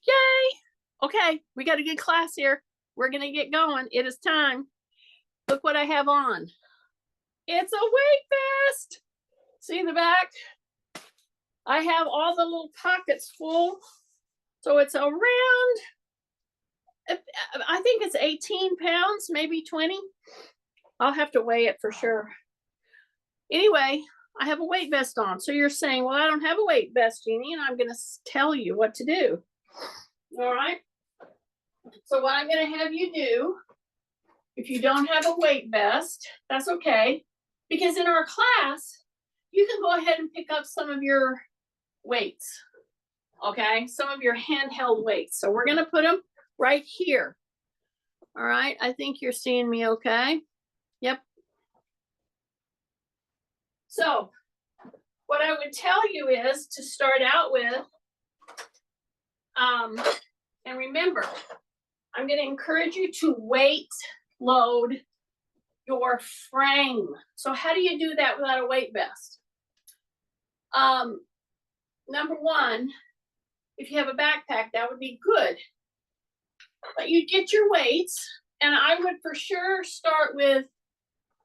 Yay! Okay, we got a good class here. We're gonna get going. It is time. Look what I have on. It's a weight vest. See the back? I have all the little pockets full. So it's around, I think it's 18 pounds, maybe 20. I'll have to weigh it for sure. Anyway, I have a weight vest on. So you're saying, well, I don't have a weight vest, Jeannie, and I'm going to tell you what to do. All right. So what I'm going to have you do, if you don't have a weight vest, that's okay. Because in our class, you can go ahead and pick up some of your weights. Okay, some of your handheld weights. So we're going to put them right here. All right, I think you're seeing me okay. Yep. So what I would tell you is to start out with, and remember, I'm going to encourage you to weight load your frame. So how do you do that without a weight vest? Number one, if you have a backpack, that would be good. But you get your weights, and I would for sure start with,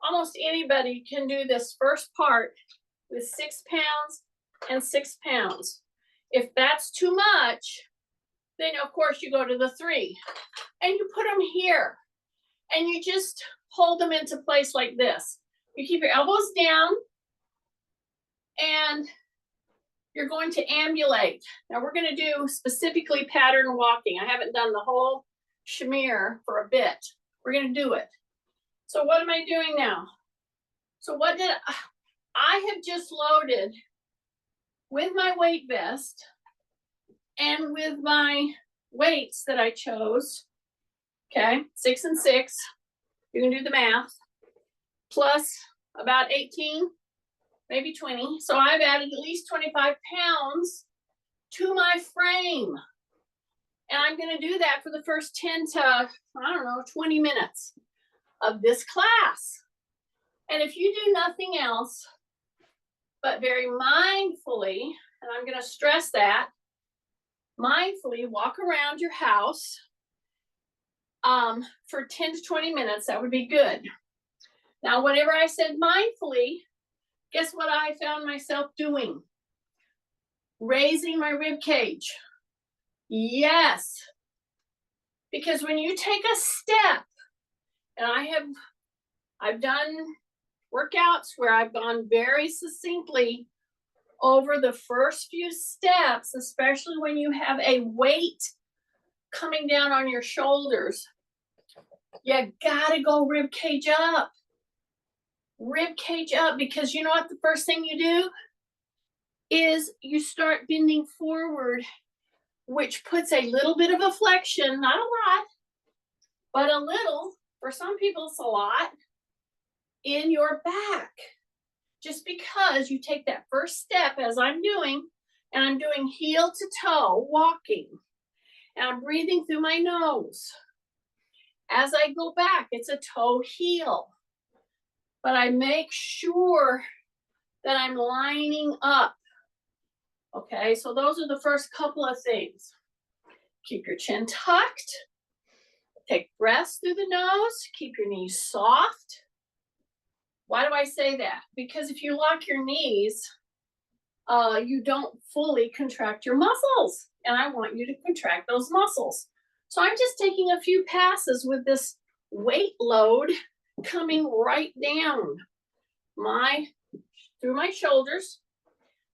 almost anybody can do this first part with 6 pounds and 6 pounds. If that's too much, then of course you go to the 3 and you put them here and you just hold them into place like this. You keep your elbows down and you're going to ambulate. Now we're going to do specifically pattern walking. I haven't done the whole shamir for a bit. We're going to do it. So what am I doing now? So what did I have just loaded with my weight vest and with my weights that I chose. Okay, 6 and 6. You can do the math. Plus about 18, maybe 20. So I've added at least 25 pounds to my frame. And I'm going to do that for the first 10 to, I don't know, 20 minutes of this class. And if you do nothing else, but very mindfully, and I'm going to stress that, mindfully walk around your house for 10 to 20 minutes, that would be good. Now, whenever I said mindfully, guess what I found myself doing? Raising my rib cage. Yes. Because when you take a step, and I've done workouts where I've gone very succinctly over the first few steps, especially when you have a weight coming down on your shoulders. You gotta go rib cage up. Rib cage up, because you know what the first thing you do is you start bending forward, which puts a little bit of a flexion, not a lot, but a little, for some people it's a lot, in your back. Just because you take that first step as I'm doing, and I'm doing heel to toe walking, and I'm breathing through my nose. As I go back, it's a toe heel. But I make sure that I'm lining up. Okay, so those are the first couple of things. Keep your chin tucked. Take breaths through the nose. Keep your knees soft. Why do I say that? Because if you lock your knees, you don't fully contract your muscles. And I want you to contract those muscles. So I'm just taking a few passes with this weight load coming right down through my shoulders.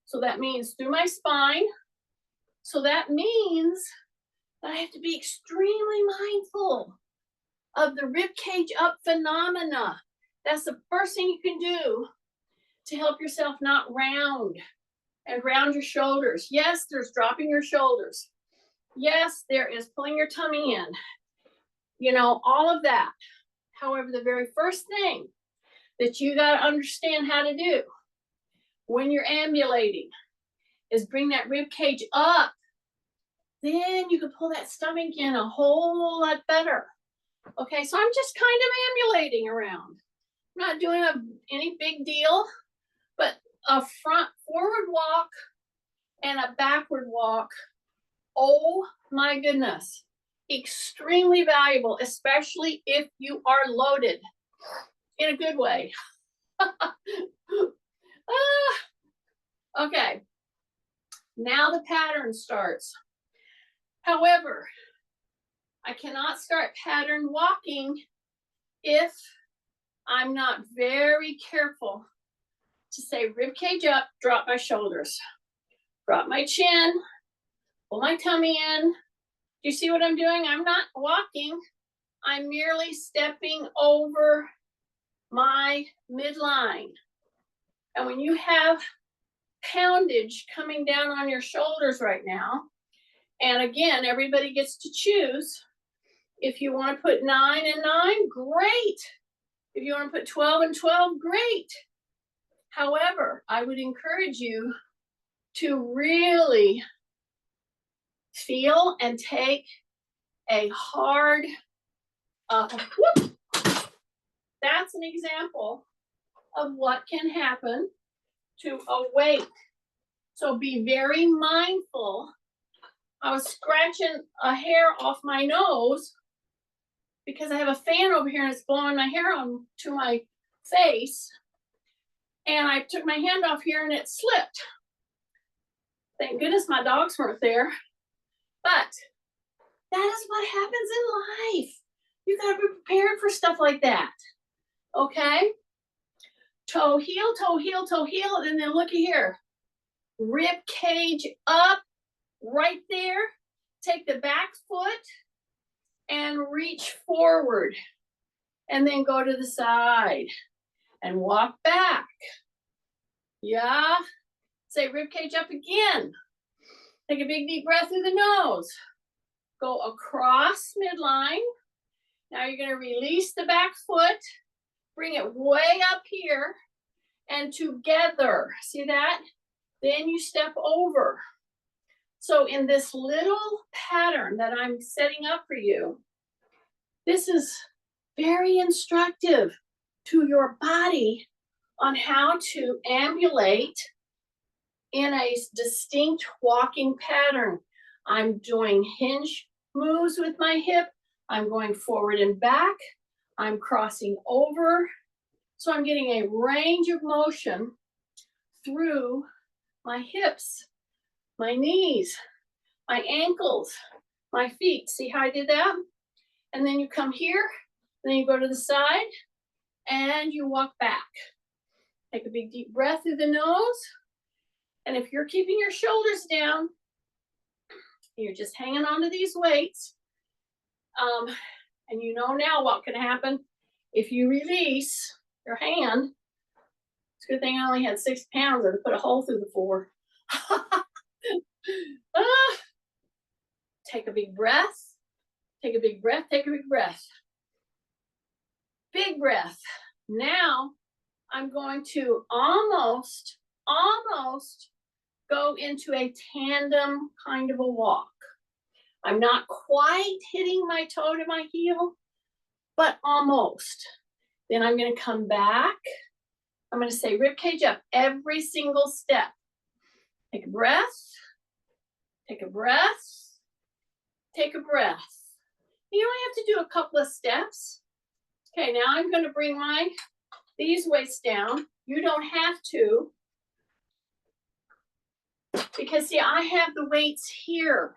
So that means through my spine. So that means that I have to be extremely mindful of the rib cage up phenomena. That's the first thing you can do to help yourself not round and round your shoulders. Yes, there's dropping your shoulders. Yes, there is pulling your tummy in. You know, all of that. However, the very first thing that you got to understand how to do when you're ambulating is bring that rib cage up. Then you can pull that stomach in a whole lot better. Okay, so I'm just kind of ambulating around. I'm not doing any big deal, but a forward walk and a backward walk Oh my goodness. Extremely valuable, especially if you are loaded in a good way. Okay, now the pattern starts. However, I cannot start pattern walking if I'm not very careful to say rib cage up, drop my shoulders, drop my chin, pull my tummy in. Do you see what I'm doing? I'm not walking. I'm merely stepping over my midline. And when you have poundage coming down on your shoulders right now, and again, everybody gets to choose. If you want to put 9 and 9, great. If you want to put 12 and 12, great. However, I would encourage you to really feel and take a hard, whoop. That's an example of what can happen to a weight. So be very mindful. I was scratching a hair off my nose because I have a fan over here and it's blowing my hair on to my face. And I took my hand off here and it slipped. Thank goodness my dogs weren't there. But that is what happens in life. You gotta be prepared for stuff like that. Okay? Toe, heel, toe, heel, toe, heel, and then looky here. Rib cage up, right there. Take the back foot and reach forward. And then go to the side and walk back. Yeah. Say rib cage up again. Take a big deep breath through the nose. Go across midline. Now you're going to release the back foot. Bring it way up here and together. See that? Then you step over. So in this little pattern that I'm setting up for you, this is very instructive to your body on how to ambulate in a distinct walking pattern. I'm doing hinge moves with my hip. I'm going forward and back. I'm crossing over. So I'm getting a range of motion through my hips, my knees, my ankles, my feet. See how I did that? And then you come here, then you go to the side, and you walk back. Take a big deep breath through the nose. And if you're keeping your shoulders down, you're just hanging on to these weights, and you know now what can happen if you release your hand. It's a good thing I only had 6 pounds or to put a hole through the floor. Take a big breath. Take a big breath. Take a big breath. Big breath. Now I'm going to almost go into a tandem kind of a walk. I'm not quite hitting my toe to my heel, but almost. Then I'm going to come back. I'm going to say rib cage up every single step. Take a breath. Take a breath. Take a breath. You only have to do a couple of steps. Okay, now I'm going to bring these weights down. You don't have to. Because see, I have the weights here.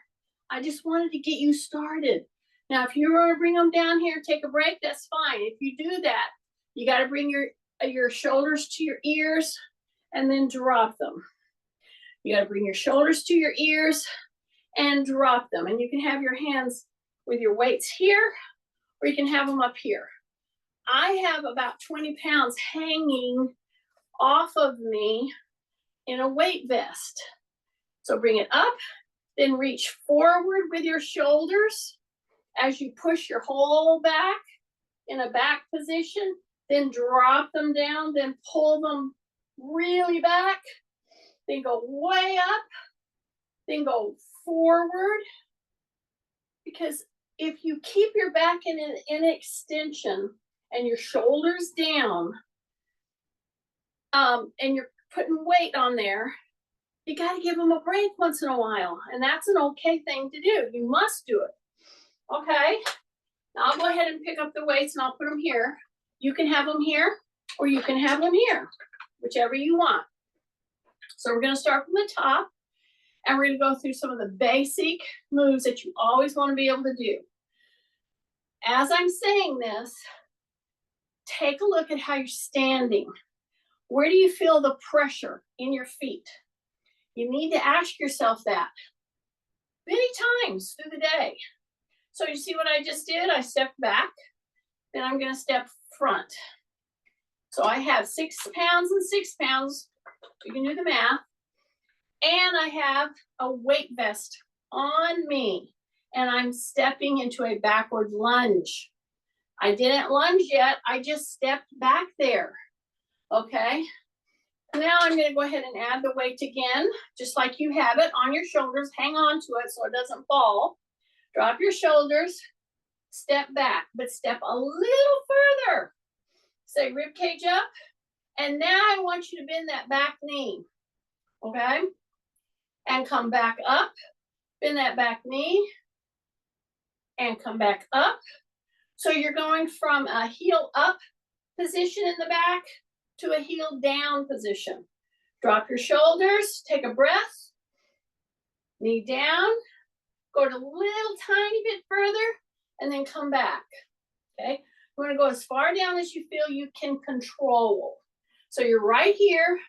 I just wanted to get you started. Now, if you want to bring them down here, take a break, that's fine. If you do that, you got to bring your shoulders to your ears and then drop them. You got to bring your shoulders to your ears and drop them. And you can have your hands with your weights here, or you can have them up here. I have about 20 pounds hanging off of me in a weight vest. So bring it up, then reach forward with your shoulders as you push your whole back in a back position, then drop them down, then pull them really back, then go way up, then go forward. Because if you keep your back in an extension and your shoulders down, and you're putting weight on there, You got to give them a break once in a while. And that's an okay thing to do. You must do it. Okay. Now I'll go ahead and pick up the weights and I'll put them here. You can have them here or you can have them here, whichever you want. So we're going to start from the top and we're going to go through some of the basic moves that you always want to be able to do. As I'm saying this, take a look at how you're standing. Where do you feel the pressure in your feet? You need to ask yourself that many times through the day. So you see what I just did? I stepped back, then I'm going to step front. So I have 6 pounds and 6 pounds. You can do the math. And I have a weight vest on me. And I'm stepping into a backward lunge. I didn't lunge yet. I just stepped back there. Okay. Now I'm going to go ahead and add the weight again, just like you have it on your shoulders. Hang on to it so it doesn't fall. Drop your shoulders, step back, but step a little further. Say rib cage up. And now I want you to bend that back knee. Okay? And come back up. Bend that back knee. And come back up. So you're going from a heel up position in the back to a heel down position. Drop your shoulders, take a breath, knee down, go to a little tiny bit further, and then come back. Okay, we're gonna go as far down as you feel you can control. So you're right here.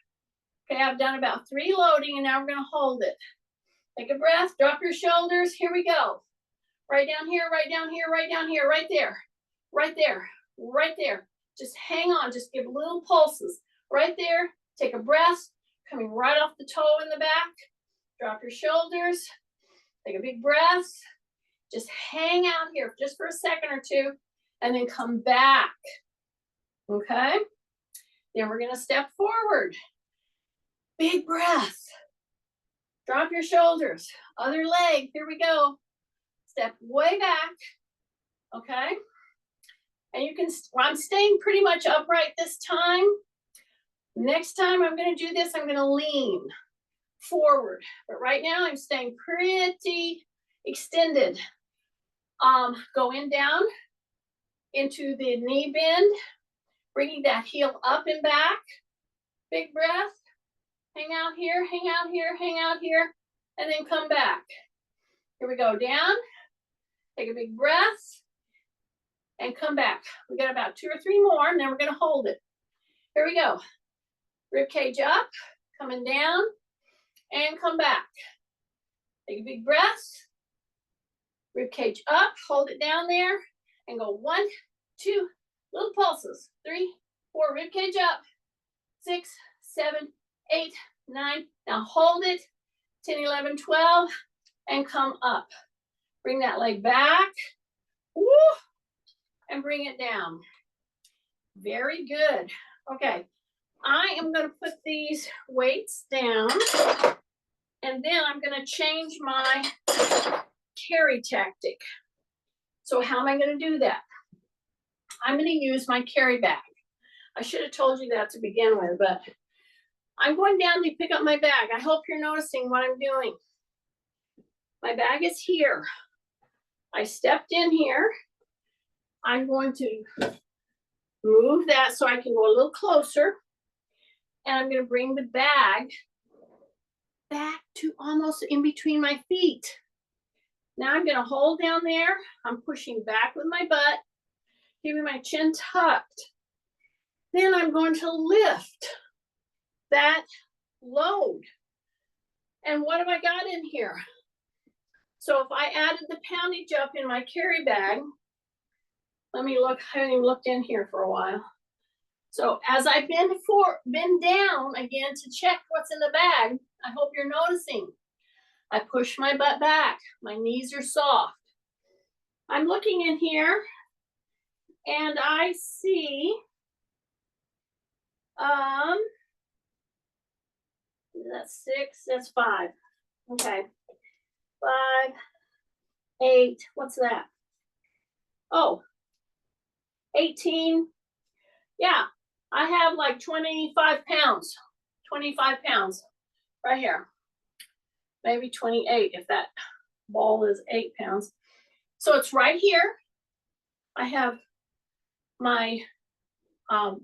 Okay, I've done about 3 loading, and now we're gonna hold it. Take a breath, drop your shoulders, here we go. Right down here, right down here, right down here, right there, right there, right there. Just hang on, just give little pulses. Right there, take a breath, coming right off the toe in the back. Drop your shoulders, take a big breath. Just hang out here just for a second or two, and then come back. Okay? Then we're gonna step forward. Big breath. Drop your shoulders. Other leg, here we go. Step way back. Okay? And you can, I'm staying pretty much upright this time. Next time I'm going to do this, I'm going to lean forward. But right now I'm staying pretty extended. Go in down into the knee bend, bringing that heel up and back. Big breath. Hang out here, hang out here, hang out here, and then come back. Here we go, down. Take a big breath. And come back. We got about 2 or 3 more, and then we're going to hold it. Here we go. Rib cage up, coming down, and come back. Take a big breath. Rib cage up, hold it down there, and go 1, 2, little pulses. 3, 4, rib cage up. 6, 7, 8, 9. Now hold it. 10, 11, 12, and come up. Bring that leg back. Woo! And bring it down. Very good. Okay, I am going to put these weights down, and then I'm going to change my carry tactic. So how am I going to do that? I'm going to use my carry bag. I should have told you that to begin with, but I'm going down to pick up my bag. I hope you're noticing what I'm doing. My bag is here. I stepped in here. I'm going to move that so I can go a little closer. And I'm going to bring the bag back to almost in between my feet. Now I'm going to hold down there. I'm pushing back with my butt, keeping my chin tucked. Then I'm going to lift that load. And what have I got in here? So if I added the poundage up in my carry bag, let me look. I haven't even looked in here for a while. So as I bend down again to check what's in the bag, I hope you're noticing. I push my butt back. My knees are soft. I'm looking in here and I see that's 6, that's 5. Okay. 5, 8, what's that? Oh, 18. Yeah, I have like 25 pounds right here. maybe 28 if that ball is 8 pounds. So it's right here. I have my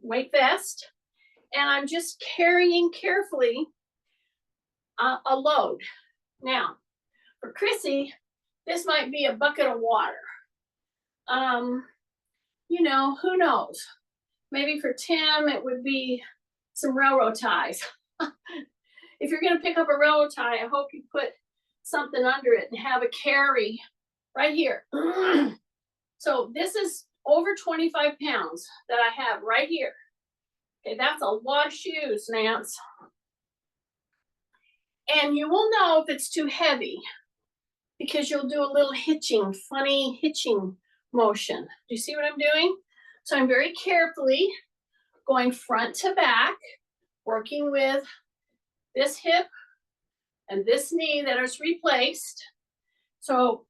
weight vest, and I'm just carrying carefully a load. Now, for Chrissy, this might be a bucket of water. You know, who knows? Maybe for Tim, it would be some railroad ties. If you're going to pick up a railroad tie, I hope you put something under it and have a carry right here. So this is over 25 pounds that I have right here. Okay, that's a lot of shoes, Nance. And you will know if it's too heavy because you'll do a little hitching, funny hitching motion. Do you see what I'm doing? So I'm very carefully going front to back, working with this hip and this knee that is replaced. So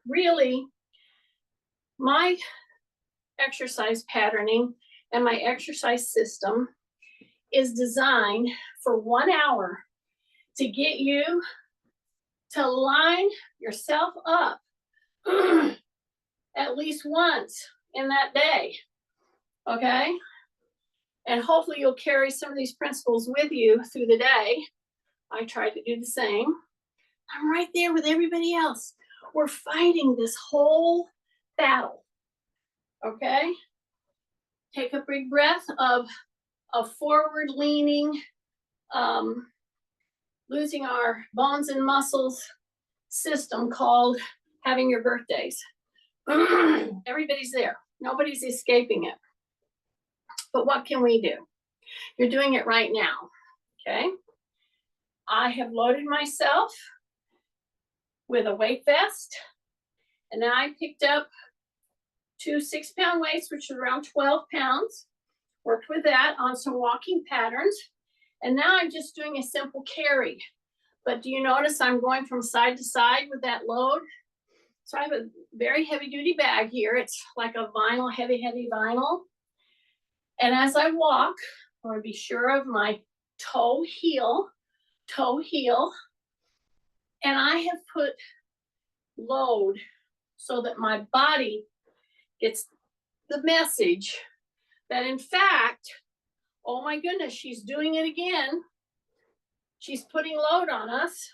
really, my exercise patterning and my exercise system is designed for 1 hour to get you to line yourself up at least once in that day, okay? And hopefully you'll carry some of these principles with you through the day. I try to do the same. I'm right there with everybody else. We're fighting this whole battle, okay? Take a big breath of a forward leaning, losing our bones and muscles system called having your birthdays. Everybody's there. Nobody's escaping it. But what can we do? You're doing it right now, okay? I have loaded myself with a weight vest, and then I picked up 2 6-pound weights, which are around 12 pounds, worked with that on some walking patterns, and now I'm just doing a simple carry. But do you notice I'm going from side to side with that load? So I have a very heavy duty bag here. It's like a vinyl, heavy vinyl. And as I walk, I want to be sure of my toe heel. And I have put load so that my body gets the message that in fact, oh my goodness, she's doing it again. She's putting load on us.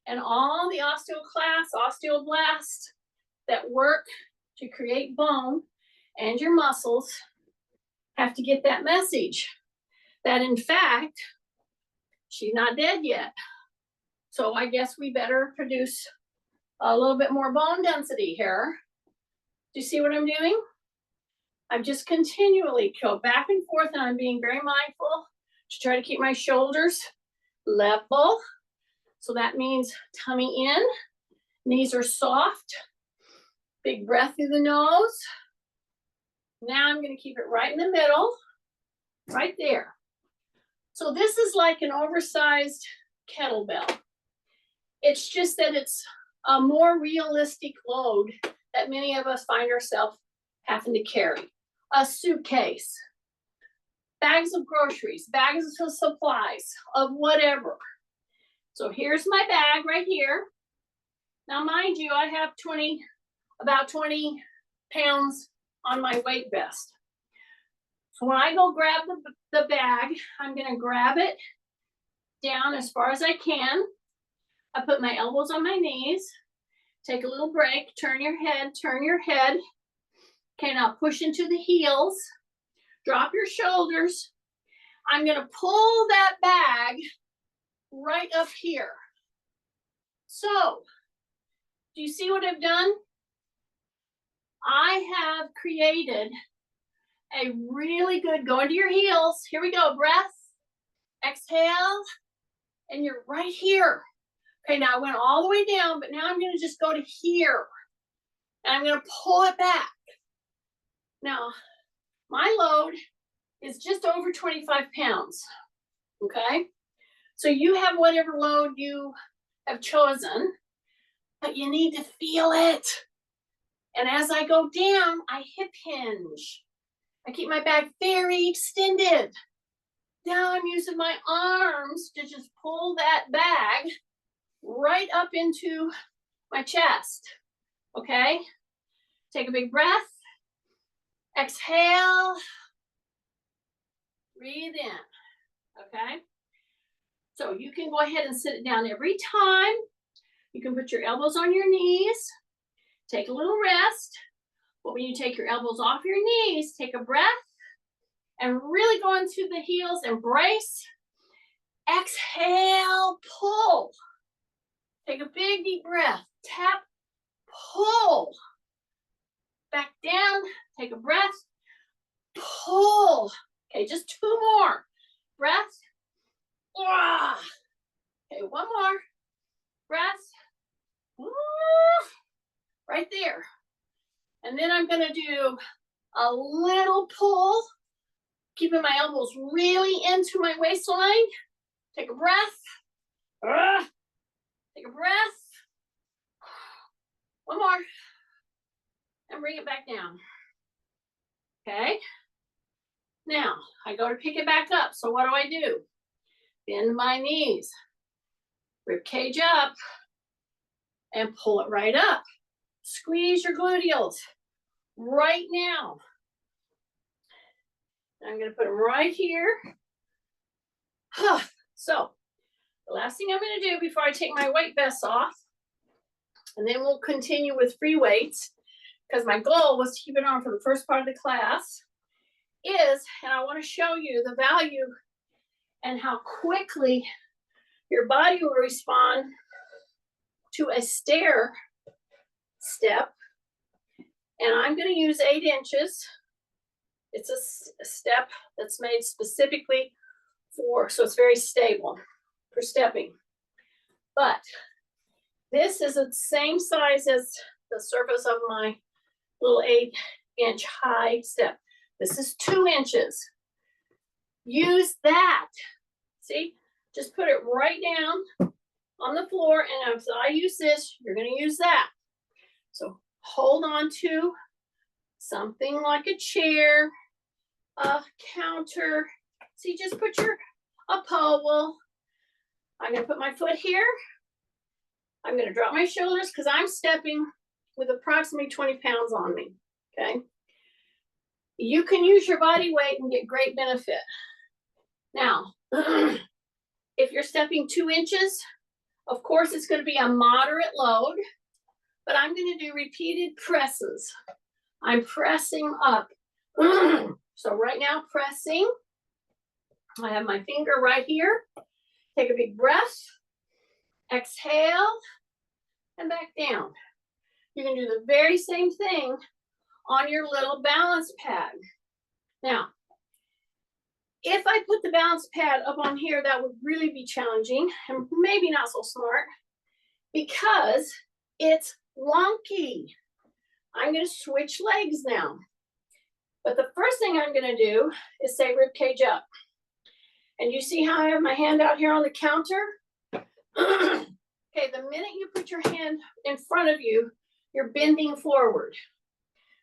And all the osteoblasts that work to create bone and your muscles have to get that message that in fact, she's not dead yet. So I guess we better produce a little bit more bone density here. Do you see what I'm doing? I'm just continually go back and forth, and I'm being very mindful to try to keep my shoulders level. So that means tummy in, knees are soft, big breath through the nose. Now I'm going to keep it right in the middle, right there. So this is like an oversized kettlebell. It's just that it's a more realistic load that many of us find ourselves having to carry. A suitcase, bags of groceries, bags of supplies, of whatever. So here's my bag right here. Now, mind you, I have about 20 pounds on my weight vest. So when I go grab the bag, I'm going to grab it down as far as I can. I put my elbows on my knees, take a little break, turn your head. Okay, now push into the heels, drop your shoulders. I'm going to pull that bag right up here. So, do you see what I've done? I have created a really good, go into your heels. Here we go, breath, exhale, and you're right here. Okay, now I went all the way down, but now I'm going to just go to here. And I'm going to pull it back. Now, my load is just over 25 pounds, okay? So you have whatever load you have chosen, but you need to feel it. And as I go down, I hip hinge. I keep my back very extended. Now I'm using my arms to just pull that bag right up into my chest. Okay? Take a big breath. Exhale. Breathe in. Okay? So you can go ahead and sit it down every time. You can put your elbows on your knees. Take a little rest. But when you take your elbows off your knees, take a breath and really go into the heels and brace. Exhale, pull. Take a big deep breath. Tap, pull. Back down, take a breath. Pull. Okay, just 2 more. Breath. Okay, 1 more. Breath. Right there. And then I'm gonna do a little pull, keeping my elbows really into my waistline. Take a breath. Take a breath. 1 more. And bring it back down. Okay? Now, I go to pick it back up. So what do? Bend my knees. Rib cage up. And pull it right up. Squeeze your gluteals. Right now. I'm going to put them right here. So, the last thing I'm going to do before I take my weight vest off, and then we'll continue with free weights, because my goal was to keep it on for the first part of the class, is, and I want to show you the value and how quickly your body will respond to a stair step. And I'm going to use 8 inches. It's a step that's made specifically so it's very stable for stepping. But this is the same size as the surface of my little 8-inch high step. This is 2 inches. Use that. See, just put it right down on the floor, and as I use this, you're going to use that. So hold on to something like a chair, a counter. See, just put a pole. I'm going to put my foot here. I'm going to drop my shoulders because I'm stepping with approximately 20 pounds on me. Okay. You can use your body weight and get great benefit. Now, if you're stepping 2 inches, of course, it's going to be a moderate load, but I'm going to do repeated presses. I'm pressing up. So right now, pressing. I have my finger right here. Take a big breath. Exhale and back down. You can do the very same thing on your little balance pad. Now, if I put the balance pad up on here, that would really be challenging and maybe not so smart because it's wonky. I'm going to switch legs now. But the first thing I'm going to do is say rib cage up. And you see how I have my hand out here on the counter? Okay, the minute you put your hand in front of you, you're bending forward.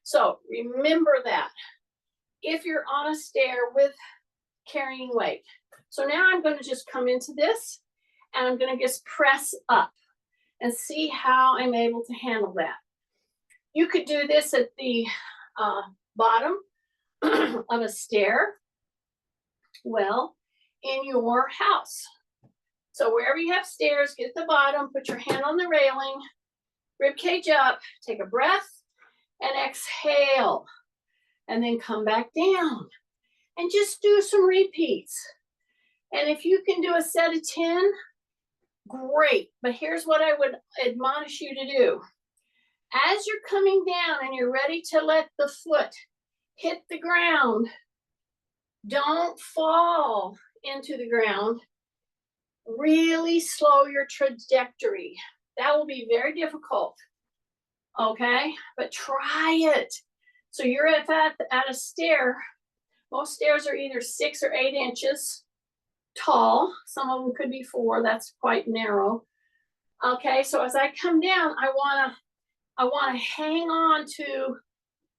So remember that if you're on a stair with carrying weight. So now I'm going to just come into this and I'm going to just press up and see how I'm able to handle that. You could do this at the bottom of a stair, well, in your house. So wherever you have stairs, get the bottom, put your hand on the railing, rib cage up, take a breath, and exhale. And then come back down. And just do some repeats. And if you can do a set of 10, great. But here's what I would admonish you to do. As you're coming down and you're ready to let the foot hit the ground, don't fall into the ground. Really slow your trajectory. That will be very difficult. Okay? But try it. So you're at a stair. Most stairs are either 6 or 8 inches tall. Some of them could be 4. That's quite narrow. Okay, so as I come down, I wanna hang on to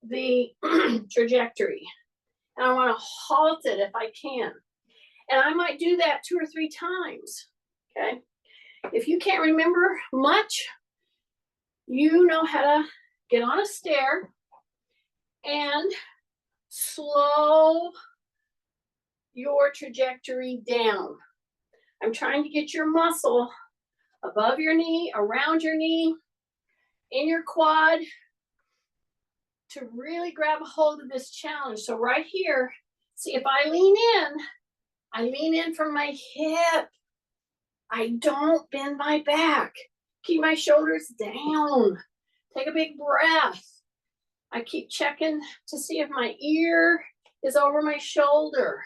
the trajectory. And I wanna halt it if I can. And I might do that 2 or 3 times. Okay. If you can't remember much, you know how to get on a stair and slow your trajectory down. I'm trying to get your muscle above your knee, around your knee, in your quad, to really grab a hold of this challenge. So right here, see, if I lean in from my hip. I don't bend my back. Keep my shoulders down. Take a big breath. I keep checking to see if my ear is over my shoulder.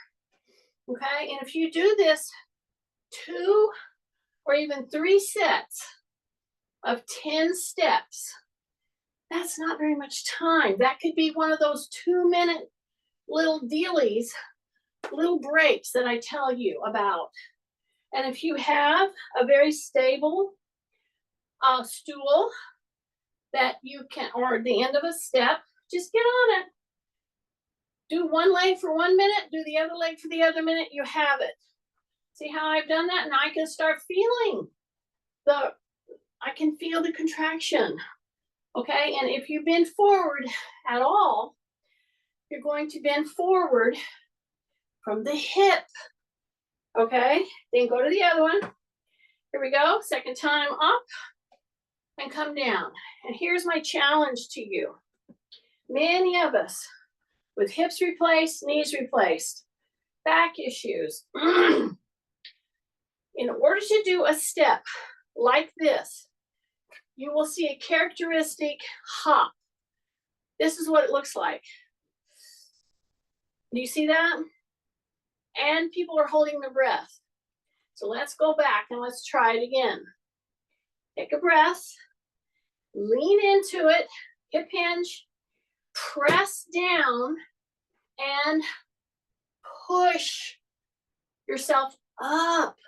Okay, and if you do this 2 or even 3 sets of 10 steps, that's not very much time. That could be one of those 2-minute little dealies, little breaks that I tell you about. And if you have a very stable stool that you can, or the end of a step, just get on it. Do one leg for 1 minute, do the other leg for the other minute, you have it. See how I've done that? And I can start feeling I can feel the contraction. Okay, and if you bend forward at all, you're going to bend forward from the hip. Okay, then go to the other one. Here we go, second time up and come down. And here's my challenge to you. Many of us with hips replaced, knees replaced, back issues. In order to do a step like this, you will see a characteristic hop. This is what it looks like. Do you see that? And people are holding their breath. So let's go back and let's try it again. Take a breath, lean into it, hip hinge, press down, and push yourself up.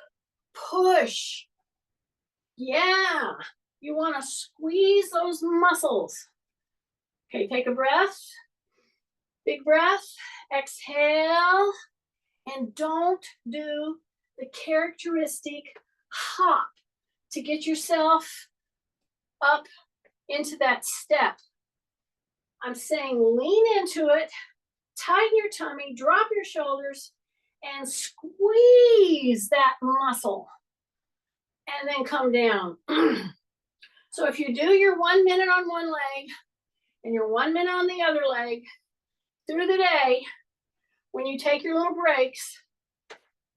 Push. Yeah. You want to squeeze those muscles. Okay, take a breath. Big breath. Exhale. And don't do the characteristic hop to get yourself up into that step. I'm saying lean into it, tighten your tummy, drop your shoulders, and squeeze that muscle. And then come down. So if you do your 1 minute on one leg and your 1 minute on the other leg through the day, when you take your little breaks,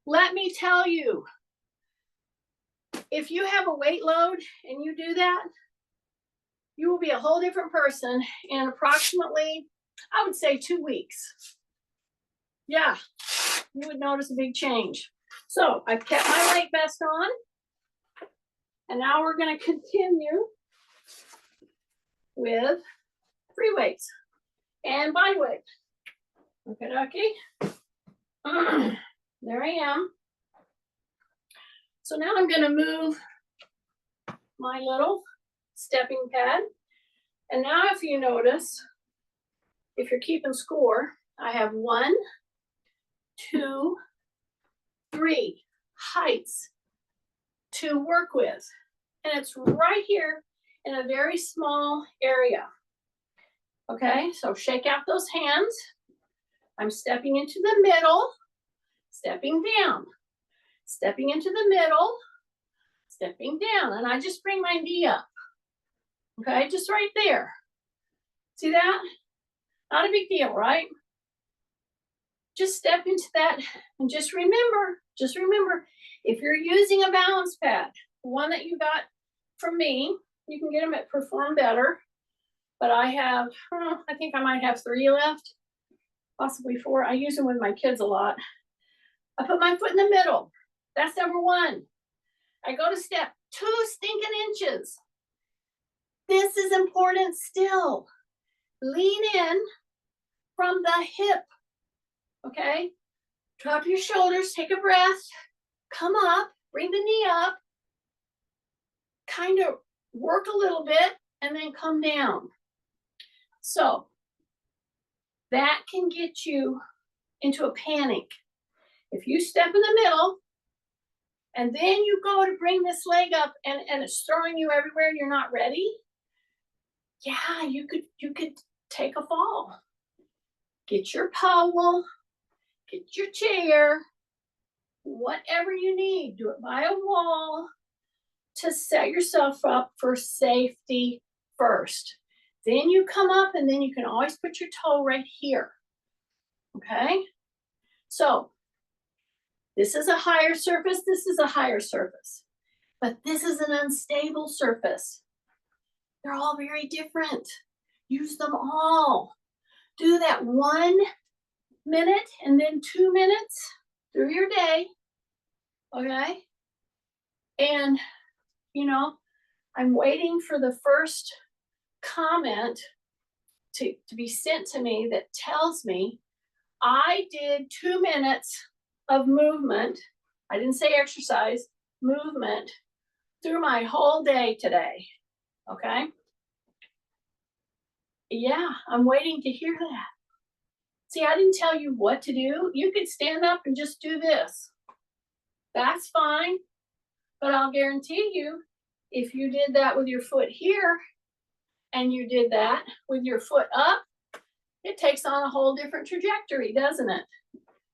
let me tell you, if you have a weight load and you do that, you will be a whole different person in approximately, I would say, 2 weeks. Yeah, you would notice a big change. So I've kept my weight vest on. And now we're going to continue with free weights and body weight. Okay. There I am. So now I'm going to move my little stepping pad. And now if you notice, if you're keeping score, I have 1, 2, 3 heights to work with. And it's right here in a very small area. Okay, so shake out those hands. I'm stepping into the middle, stepping down, stepping into the middle, stepping down, and I just bring my knee up. Okay, just right there. See that? Not a big deal, right? Just step into that and just remember, if you're using a balance pad, the one that you got from me, you can get them at Perform Better, but I have, I think I might have 3 left, possibly 4. I use them with my kids a lot. I put my foot in the middle. That's number 1. I go to step 2 stinking inches. This is important still. Lean in from the hip. Okay? Drop your shoulders, take a breath, come up, bring the knee up, kind of work a little bit, and then come down. So that can get you into a panic. If you step in the middle and then you go to bring this leg up and it's throwing you everywhere and you're not ready, yeah, you could take a fall. Get your pole, get your chair, whatever you need, do it by a wall to set yourself up for safety first. Then you come up and then you can always put your toe right here. Okay? So this is a higher surface, this is a higher surface, but this is an unstable surface. They're all very different. Use them all. Do that 1 minute and then 2 minutes through your day, okay? And, you know, I'm waiting for the first comment to be sent to me that tells me I did 2 minutes of movement. I didn't say exercise, movement through my whole day today, okay? Yeah, I'm waiting to hear that. See, I didn't tell you what to do. You could stand up and just do this. That's fine, but I'll guarantee you, if you did that with your foot here, and you did that with your foot up, it takes on a whole different trajectory, doesn't it?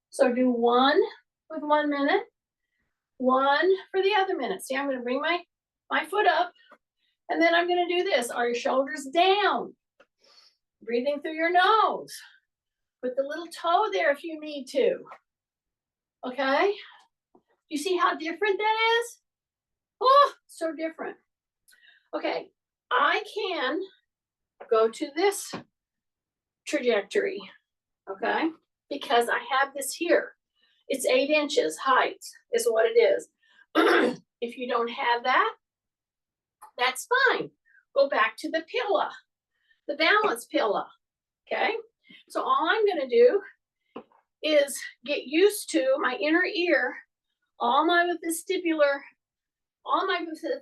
So do one with 1 minute, one for the other minute. See, I'm gonna bring my foot up, and then I'm gonna do this. Are your shoulders down? Breathing through your nose. Put the little toe there if you need to. Okay? You see how different that is? Oh, so different. Okay, I can go to this trajectory, okay? Because I have this here. It's 8 inches height is what it is. If you don't have that, that's fine. Go back to the pillow, the balance pillow, okay? So all I'm gonna do is get used to my inner ear, all my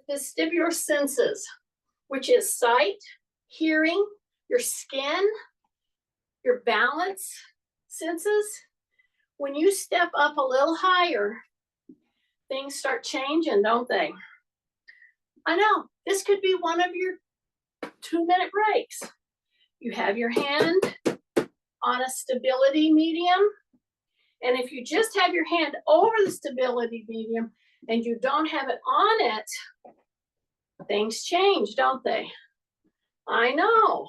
vestibular senses, which is sight, hearing, your skin, your balance senses. When you step up a little higher, things start changing, don't they? I know, this could be one of your 2-minute breaks. You have your hand on a stability medium, and if you just have your hand over the stability medium and you don't have it on it, things change, don't they? I know.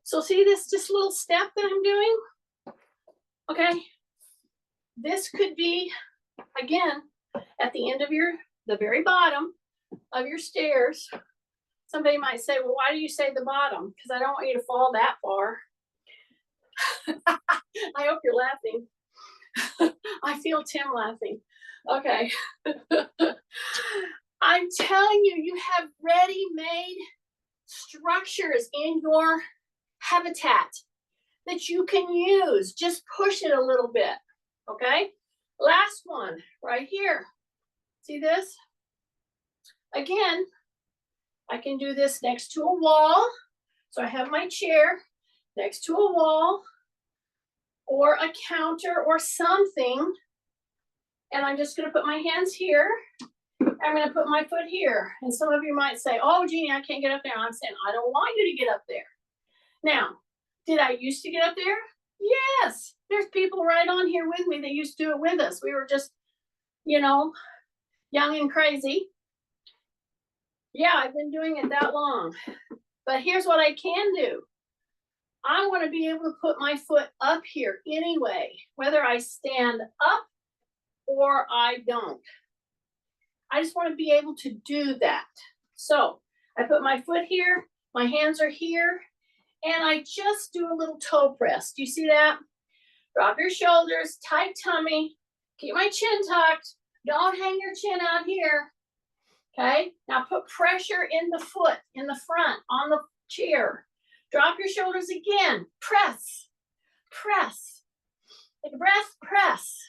So see this just little step that I'm doing? Okay. This could be, again, at the end of the very bottom of your stairs. Somebody might say, well, why do you say the bottom? Because I don't want you to fall that far. I hope you're laughing. I feel Tim laughing. Okay. I'm telling you, you have ready-made structures in your habitat that you can use. Just push it a little bit, okay? Last one, right here. See this? Again, I can do this next to a wall. So I have my chair next to a wall or a counter or something. And I'm just gonna put my hands here. I'm gonna put my foot here. And some of you might say, oh, Jeannie, I can't get up there. I'm saying, I don't want you to get up there. Now, did I used to get up there? Yes, there's people right on here with me that used to do it with us. We were just, you know, young and crazy. Yeah, I've been doing it that long. But here's what I can do. I want to be able to put my foot up here anyway, whether I stand up or I don't. I just want to be able to do that. So I put my foot here, my hands are here, and I just do a little toe press. Do you see that? Drop your shoulders, tight tummy, keep my chin tucked. Don't hang your chin out here. Okay, now put pressure in the foot, in the front, on the chair. Drop your shoulders again, press, press. Take a breath, press.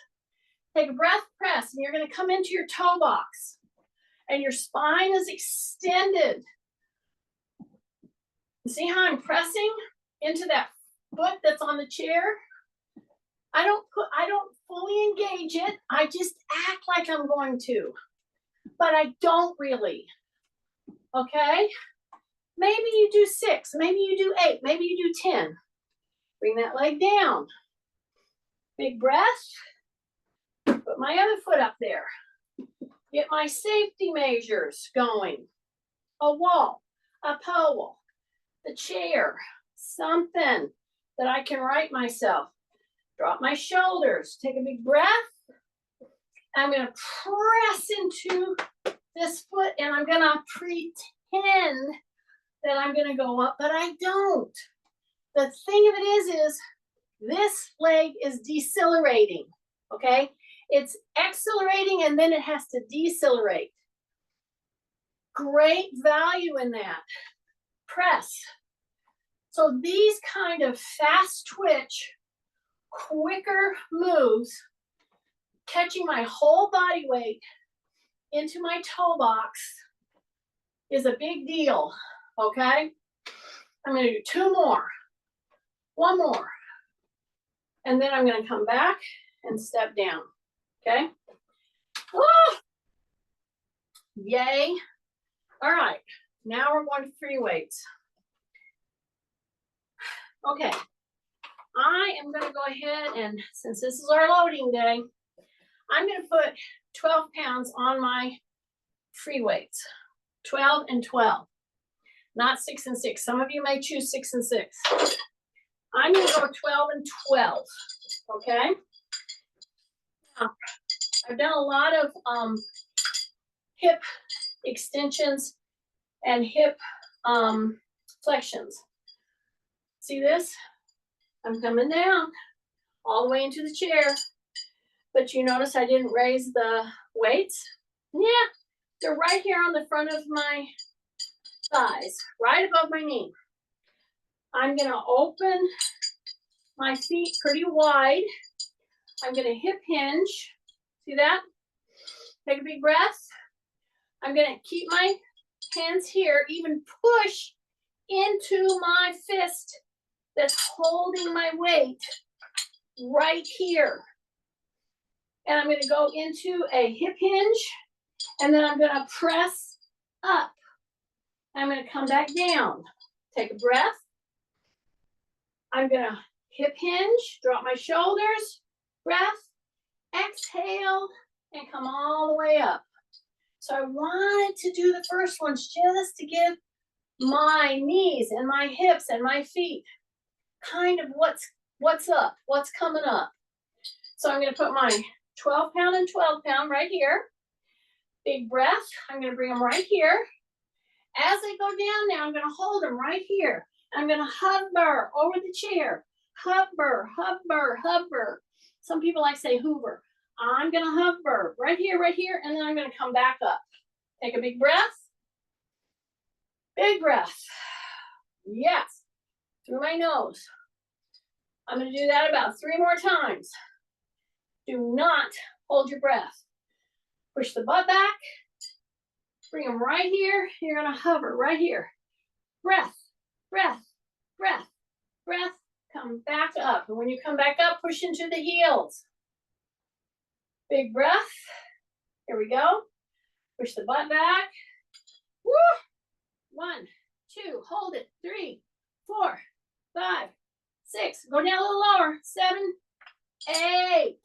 Take a breath, press, and you're gonna come into your toe box. And your spine is extended. See how I'm pressing into that foot that's on the chair? I don't fully engage it. I just act like I'm going to. but I don't really, okay? Maybe you do 6, maybe you do 8, maybe you do 10. Bring that leg down. Big breath. Put my other foot up there. Get my safety measures going. A wall, a pole, the chair, something that I can right myself. Drop my shoulders, take a big breath. I'm gonna press into this foot and I'm gonna pretend that I'm gonna go up, but I don't. The thing of it is this leg is decelerating, okay? It's accelerating and then it has to decelerate. Great value in that. Press. So these kind of fast twitch, quicker moves, catching my whole body weight into my toe box is a big deal, okay? I'm gonna do 2 more, 1 more, and then I'm gonna come back and step down, okay? Oh, yay. All right, now we're going to free weights. Okay, I am gonna go ahead and, since this is our loading day, I'm gonna put 12 pounds on my free weights, 12 and 12, not 6 and 6. Some of you may choose 6 and 6. I'm gonna go 12 and 12, okay? Now, I've done a lot of hip extensions and hip flexions. See this? I'm coming down all the way into the chair, but you notice I didn't raise the weights? Yeah, they're right here on the front of my thighs, right above my knee. I'm gonna open my feet pretty wide. I'm gonna hip hinge. See that? Take a big breath. I'm gonna keep my hands here, even push into my fist that's holding my weight right here. And I'm gonna go into a hip hinge, and then I'm gonna press up. I'm gonna come back down. Take a breath. I'm gonna hip hinge, drop my shoulders, breath, exhale, and come all the way up. So I wanted to do the first ones just to give my knees and my hips and my feet kind of what's up, what's coming up. So I'm gonna put my 12 pound and 12 pound right here. Big breath, I'm gonna bring them right here. As I go down now, I'm gonna hold them right here. I'm gonna hover over the chair. Hover, hover, hover. Some people like to say hoover. I'm gonna hover right here, and then I'm gonna come back up. Take a big breath. Big breath. Yes, through my nose. I'm gonna do that about 3 more times. Do not hold your breath. Push the butt back. Bring them right here. You're gonna hover right here. Breath, breath, breath, breath. Come back up. And when you come back up, push into the heels. Big breath. Here we go. Push the butt back. Woo! 1, 2, hold it. 3, 4, 5, 6. Go down a little lower. 7, 8.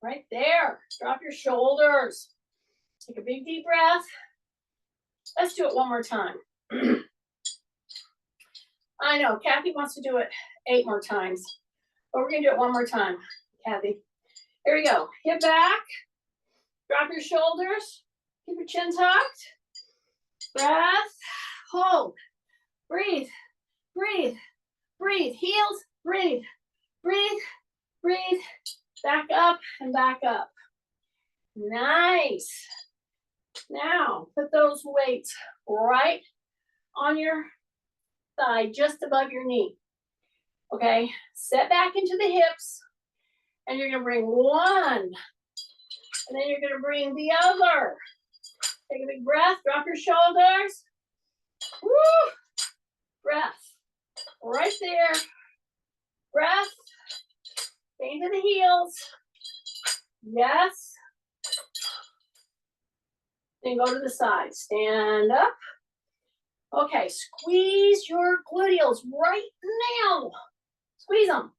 Right there. Drop your shoulders. Take a big deep breath. Let's do it 1 more time. I know, Kathy wants to do it 8 more times, but we're gonna do it 1 more time, Kathy. Here we go. Hip back. Drop your shoulders. Keep your chin tucked. Breath. Hold. Breathe. Breathe. Breathe. Heels. Breathe. Breathe. Breathe. Back up and back up. Nice. Now, put those weights right on your thigh, just above your knee. Okay, set back into the hips, and you're gonna bring one, and then you're gonna bring the other. Take a big breath, drop your shoulders. Woo! Breath, right there. Breath, stay into the heels. Yes. Then go to the side. Stand up. Okay, squeeze your gluteals right now. Squeeze them.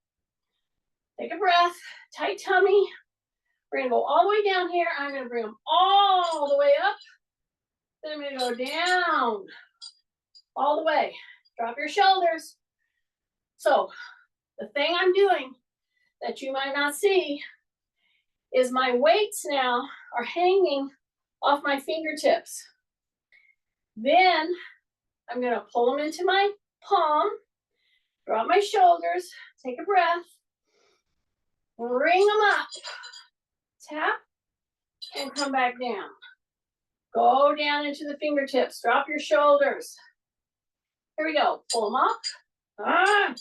Take a breath. Tight tummy. We're going to go all the way down here. I'm going to bring them all the way up. Then I'm going to go down. All the way. Drop your shoulders. So, the thing I'm doing that you might not see is my weights now are hanging off my fingertips. Then I'm going to pull them into my palm, drop my shoulders, take a breath, bring them up, tap, and come back down. Go down into the fingertips, drop your shoulders. Here we go, pull them up,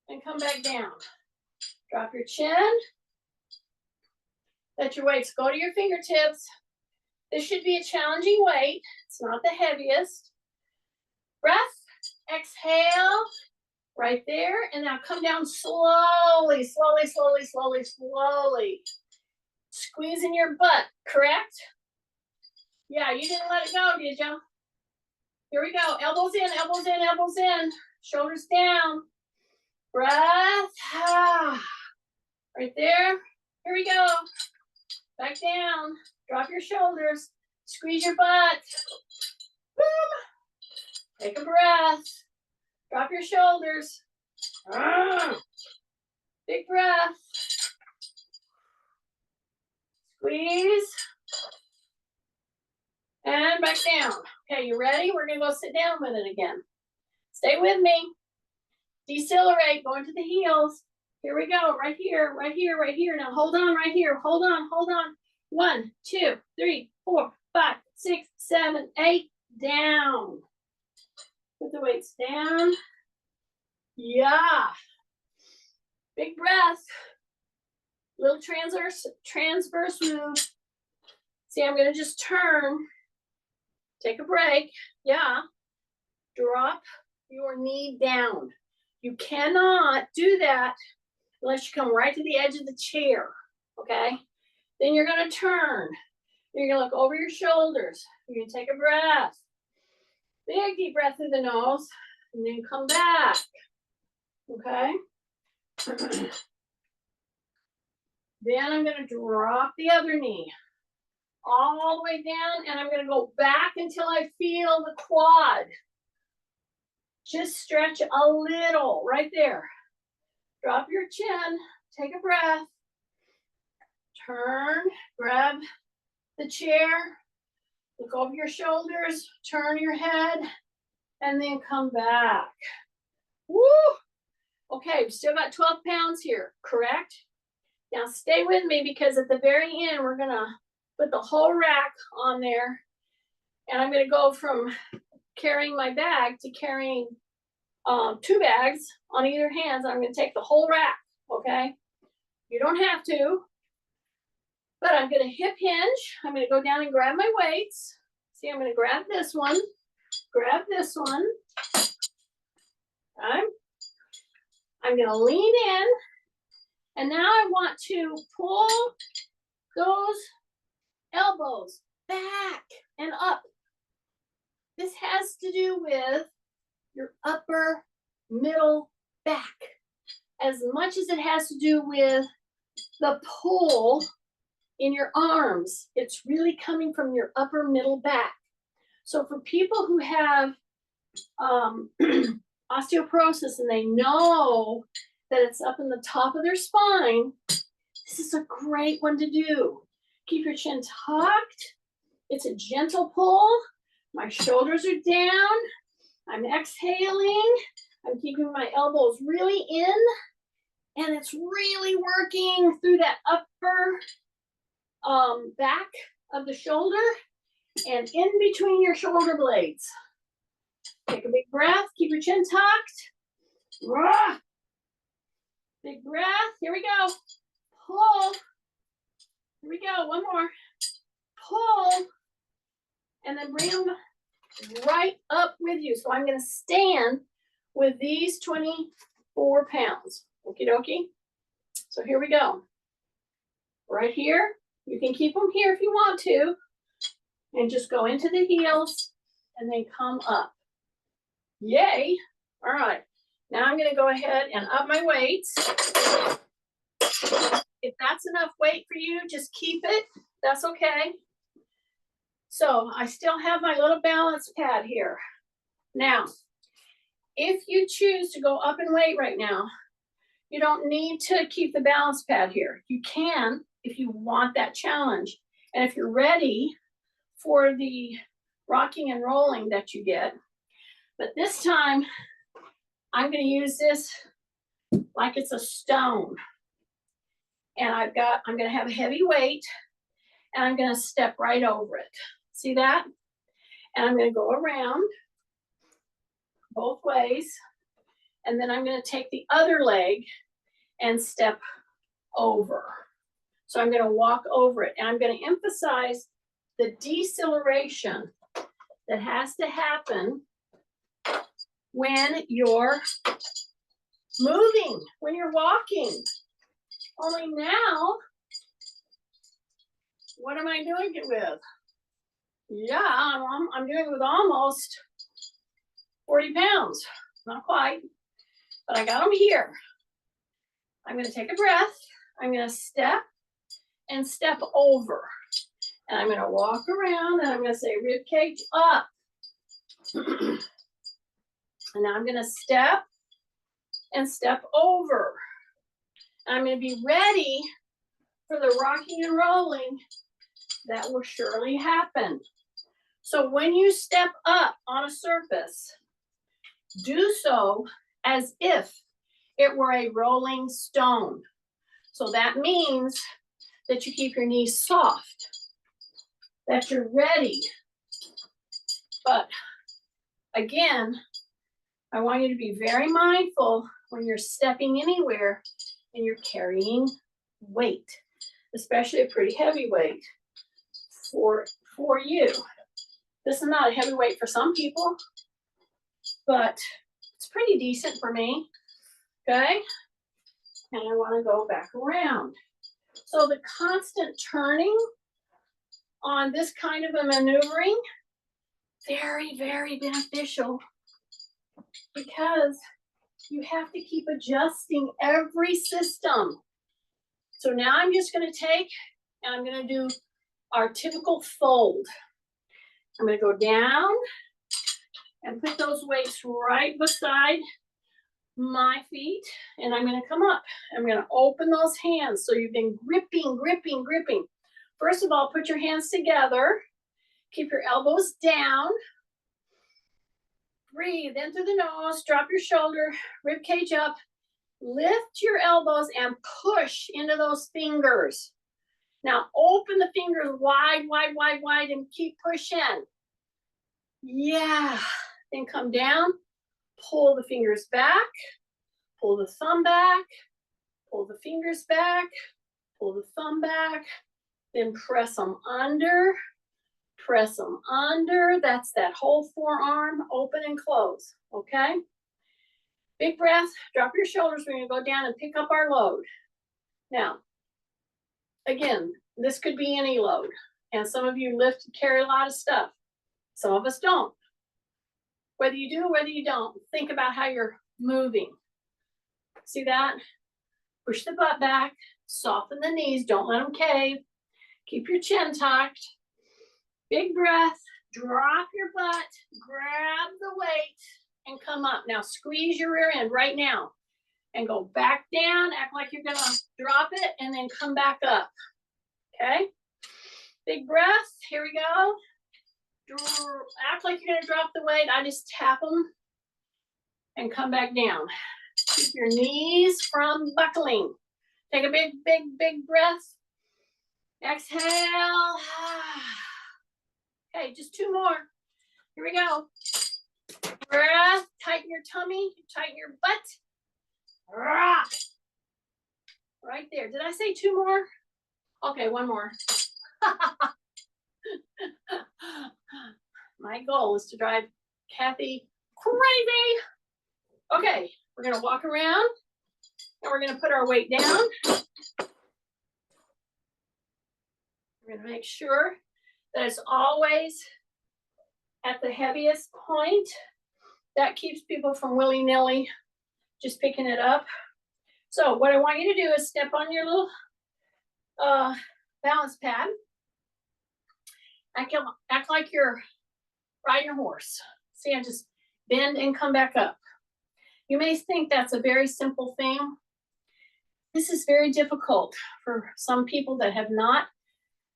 and come back down. Drop your chin. Let your weights go to your fingertips. This should be a challenging weight. It's not the heaviest. Breath, exhale, right there. And now come down slowly, slowly, slowly, slowly, slowly. Squeezing your butt, correct? Yeah, you didn't let it go, did you? Here we go. Elbows in, elbows in, elbows in. Shoulders down. Breath. Right there. Here we go. Back down. Drop your shoulders. Squeeze your butt. Boom. Take a breath. Drop your shoulders. Big breath. Squeeze. And back down. Okay, you ready? We're going to go sit down with it again. Stay with me. Decelerate. Go into the heels. Here we go. Right here, right here, right here. Now hold on right here. Hold on, hold on. 1, 2, 3, 4, 5, 6, 7, 8. Down. Put the weights down. Yeah. Big breath. Little transverse move. See, I'm going to just turn. Take a break. Yeah. Drop your knee down. You cannot do that unless you come right to the edge of the chair. Okay? Then you're going to turn. You're going to look over your shoulders. You're going to take a breath. Big deep breath through the nose. And then come back. Okay? Then I'm going to drop the other knee. All the way down, and I'm going to go back until I feel the quad. Just stretch a little right there. Drop your chin, take a breath, turn, grab the chair, look over your shoulders, turn your head, and then come back. Woo! Okay, we still got 12 pounds here, correct? Now stay with me because at the very end, we're going to put the whole rack on there, and I'm going to go from carrying my bag to carrying 2 bags on either hand. I'm going to take the whole rack, okay? You don't have to, but I'm going to hip hinge. I'm going to go down and grab my weights. See, I'm going to grab this one, grab this one. Okay? I'm going to lean in, and now I want to pull those elbows back and up. This has to do with your upper middle back as much as it has to do with the pull in your arms. It's really coming from your upper middle back. So for people who have osteoporosis and they know that it's up in the top of their spine, this is a great one to do. Keep your chin tucked. It's a gentle pull. My shoulders are down. I'm exhaling. I'm keeping my elbows really in. And it's really working through that upper back of the shoulder and in between your shoulder blades. Take a big breath. Keep your chin tucked. Big breath. Here we go. Pull. Here we go. One more. Pull. And then bring them right up with you. So I'm going to stand with these 24 pounds. Okie dokie. So here we go. Right here. You can keep them here if you want to. and just go into the heels and then come up. Yay. All right. Now I'm going to go ahead and up my weights. If that's enough weight for you, just keep it. That's okay. So I still have my little balance pad here. Now, if you choose to go up in weight right now, you don't need to keep the balance pad here. You can if you want that challenge. And if you're ready for the rocking and rolling that you get. But this time, I'm going to use this like it's a stone. And I'm going to have a heavy weight, and I'm going to step right over it. See that? And I'm going to go around both ways. And then I'm going to take the other leg and step over. So I'm going to walk over it. And I'm going to emphasize the deceleration that has to happen when you're moving, when you're walking. Only now, what am I doing it with? Yeah, I'm doing it with almost 40 pounds. Not quite, but I got them here. I'm going to take a breath. I'm going to step and step over. And I'm going to walk around and I'm going to say rib cage up. And now I'm going to step and step over. And I'm going to be ready for the rocking and rolling that will surely happen. So when you step up on a surface, do so as if it were a rolling stone. So that means that you keep your knees soft, that you're ready. But again, I want you to be very mindful when you're stepping anywhere and you're carrying weight, especially a pretty heavy weight for you. This is not a heavy weight for some people, but it's pretty decent for me, okay? And I want to go back around. So the constant turning on this kind of a maneuvering, very, very beneficial, because you have to keep adjusting every system. So now I'm just going to take and I'm going to do our typical fold. I'm going to go down and put those weights right beside my feet, and I'm going to come up. I'm going to open those hands. So you've been gripping, gripping, gripping. First of all, put your hands together. Keep your elbows down. Breathe in through the nose. Drop your shoulder, rib cage up. Lift your elbows and push into those fingers. Now open the fingers wide, wide, wide, wide, and keep pushing. Yeah. Then come down. Pull the fingers back. Pull the thumb back. Pull the fingers back. Pull the thumb back. Then press them under. Press them under. That's that whole forearm. Open and close. Okay? Big breath. Drop your shoulders. We're going to go down and pick up our load. Now, again, this could be any load. And some of you lift and carry a lot of stuff. Some of us don't. Whether you do or whether you don't, think about how you're moving. See that? Push the butt back. Soften the knees. Don't let them cave. Keep your chin tucked. Big breath. Drop your butt. Grab the weight and come up. Now squeeze your rear end right now. And go back down. Act like you're going to drop it and then come back up. Okay? Big breath. Here we go. Act like you're going to drop the weight. I just tap them and come back down. Keep your knees from buckling. Take a big, big, big breath. Exhale. Okay, just two more. Here we go. Breath. Tighten your tummy. Tighten your butt. Right there. Did I say two more? Okay, one more. My goal is to drive Kathy crazy. Okay, we're going to walk around and we're going to put our weight down. We're going to make sure that it's always at the heaviest point. That keeps people from willy-nilly just picking it up. So what I want you to do is step on your little balance pad. Act like you're riding a horse. See, I just bend and come back up. You may think that's a very simple thing. This is very difficult for some people that have not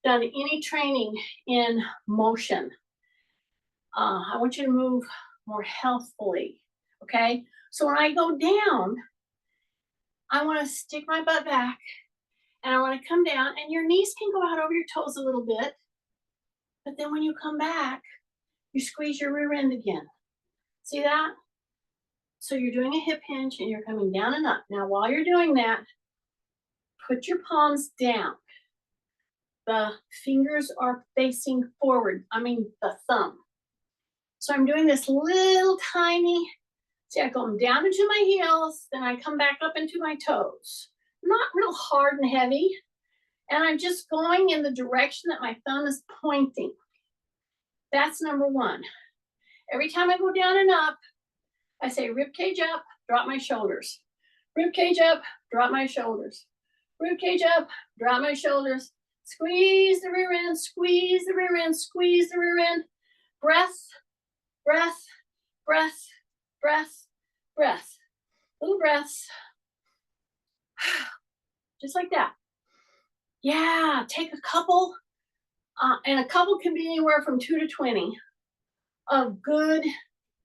done any training in motion. I want you to move more healthfully, okay? So when I go down, I want to stick my butt back and I want to come down, and your knees can go out over your toes a little bit. But then when you come back, you squeeze your rear end again. See that? So you're doing a hip hinge and you're coming down and up. Now, while you're doing that, put your palms down. The fingers are facing forward. I mean, the thumb. So I'm doing this little tiny, see, I go down into my heels, then I come back up into my toes. Not real hard and heavy. And I'm just going in the direction that my thumb is pointing. That's number one. Every time I go down and up, I say rib cage up, drop my shoulders. Rib cage up, drop my shoulders. Rib cage up, drop my shoulders. Squeeze the rear end, squeeze the rear end, squeeze the rear end. Breath, breath, breath, breath, breath. Little breaths. Just like that. Yeah, take a couple, and a couple can be anywhere from 2 to 20 of good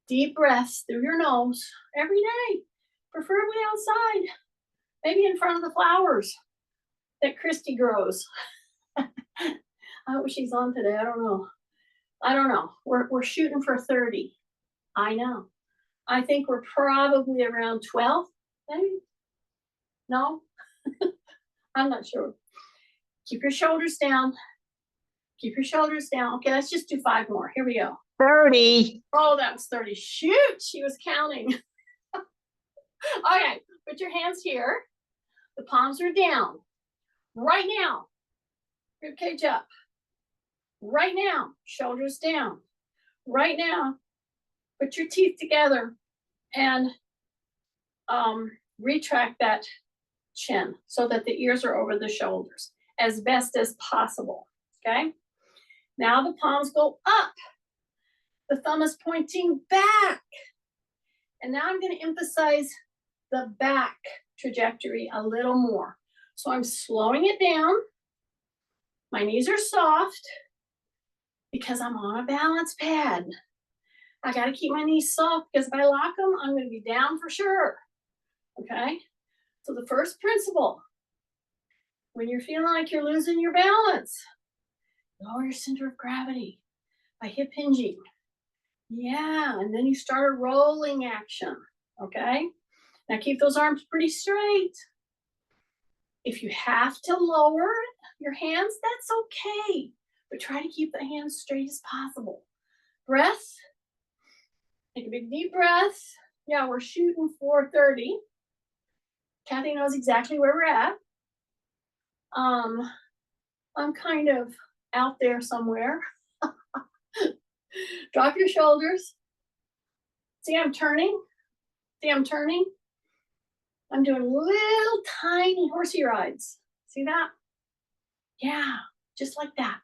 deep breaths through your nose every day, preferably outside, maybe in front of the flowers that Christy grows. I hope she's on today. I don't know. We're shooting for 30. I know. I think we're probably around 12, maybe. No, I'm not sure. Keep your shoulders down. Keep your shoulders down. Okay, let's just do 5 more. Here we go. 30. Oh, that was 30. Shoot, she was counting. Okay, put your hands here. The palms are down. Right now, rib cage up. Right now, shoulders down. Right now, put your teeth together and retract that chin so that the ears are over the shoulders as best as possible, okay? Now the palms go up. The thumb is pointing back. And now I'm going to emphasize the back trajectory a little more. So I'm slowing it down. My knees are soft because I'm on a balance pad. I got to keep my knees soft because if I lock them, I'm going to be down for sure. Okay? So the first principle, when you're feeling like you're losing your balance, lower your center of gravity by hip hinging. Yeah, and then you start a rolling action, okay? Now keep those arms pretty straight. If you have to lower your hands, that's okay, but try to keep the hands straight as possible. Breath, take a big deep breath. Yeah, we're shooting for 30. Kathy knows exactly where we're at. I'm kind of out there somewhere. Drop your shoulders. See, I'm turning. See, I'm turning. I'm doing little tiny horsey rides. See that? Yeah, just like that.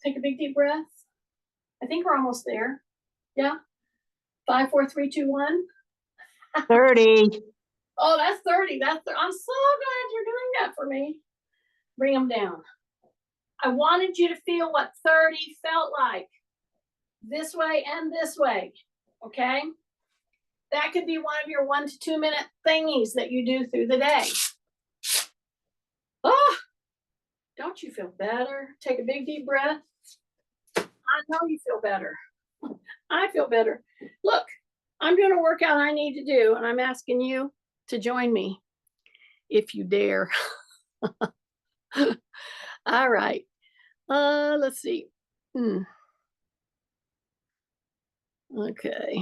Take a big deep breath. I think we're almost there. Yeah. 5, 4, 3, 2, 1. 30. Oh, that's 30. I'm so glad you're doing that for me. Bring them down. I wanted you to feel what 30 felt like. This way and this way. Okay? That could be one of your 1 to 2 minute thingies that you do through the day. Oh, don't you feel better? Take a big deep breath. I know you feel better. I feel better. Look, I'm doing a workout I need to do, and I'm asking you to join me if you dare. All right. Let's see. Okay.